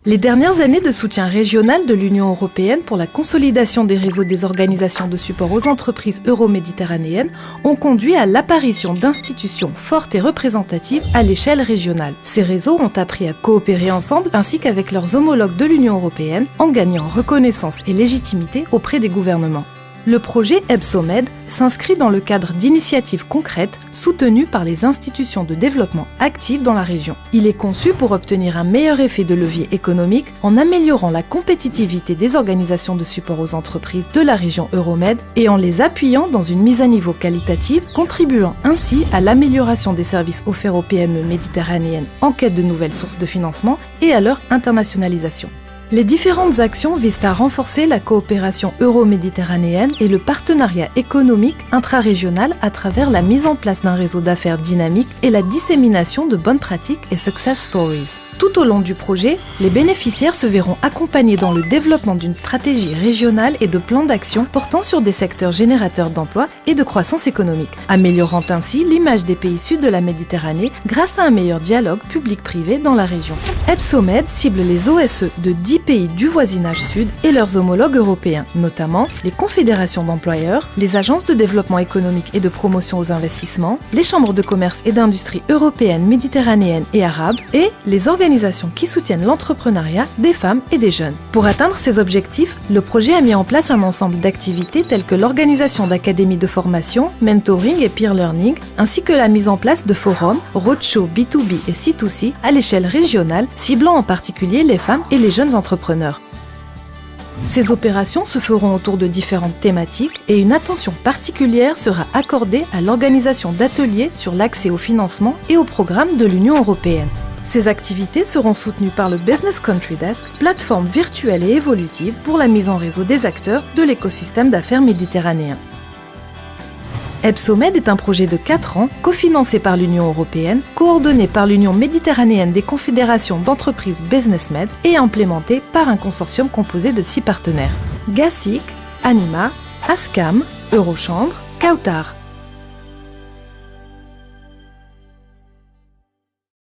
Les dernières années de soutien régional de l'Union européenne pour la consolidation des réseaux des organisations de support aux entreprises euro-méditerranéennes ont conduit à l'apparition d'institutions fortes et représentatives à l'échelle régionale. Ces réseaux ont appris à coopérer ensemble ainsi qu'avec leurs homologues de l'Union européenne en gagnant reconnaissance et légitimité auprès des gouvernements. Le projet EBSOMED s'inscrit dans le cadre d'initiatives concrètes soutenues par les institutions de développement actives dans la région. Il est conçu pour obtenir un meilleur effet de levier économique en améliorant la compétitivité des organisations de support aux entreprises de la région Euromed et en les appuyant dans une mise à niveau qualitative, contribuant ainsi à l'amélioration des services offerts aux PME méditerranéennes en quête de nouvelles sources de financement et à leur internationalisation. Les différentes actions visent à renforcer la coopération euro-méditerranéenne et le partenariat économique intra-régional à travers la mise en place d'un réseau d'affaires dynamique et la dissémination de bonnes pratiques et success stories. Tout au long du projet, les bénéficiaires se verront accompagnés dans le développement d'une stratégie régionale et de plans d'action portant sur des secteurs générateurs d'emplois et de croissance économique, améliorant ainsi l'image des pays sud de la Méditerranée grâce à un meilleur dialogue public-privé dans la région. EBSOMED cible les OSE de 10 pays du voisinage sud et leurs homologues européens, notamment les confédérations d'employeurs, les agences de développement économique et de promotion aux investissements, les chambres de commerce et d'industrie européennes, méditerranéennes et arabes et les organisations qui soutiennent l'entrepreneuriat des femmes et des jeunes. Pour atteindre ces objectifs, le projet a mis en place un ensemble d'activités telles que l'organisation d'académies de formation, mentoring et peer learning, ainsi que la mise en place de forums, roadshows B2B et C2C à l'échelle régionale, ciblant en particulier les femmes et les jeunes entrepreneurs. Ces opérations se feront autour de différentes thématiques et une attention particulière sera accordée à l'organisation d'ateliers sur l'accès au financement et aux programmes de l'Union européenne. Ces activités seront soutenues par le Business Country Desk, plateforme virtuelle et évolutive pour la mise en réseau des acteurs de l'écosystème d'affaires méditerranéen. EBSOMED est un projet de 4 ans, cofinancé par l'Union européenne, coordonné par l'Union méditerranéenne des confédérations d'entreprises BusinessMed et implémenté par un consortium composé de 6 partenaires: GASIC, Anima, ASCAM, Eurochambre, Kautar.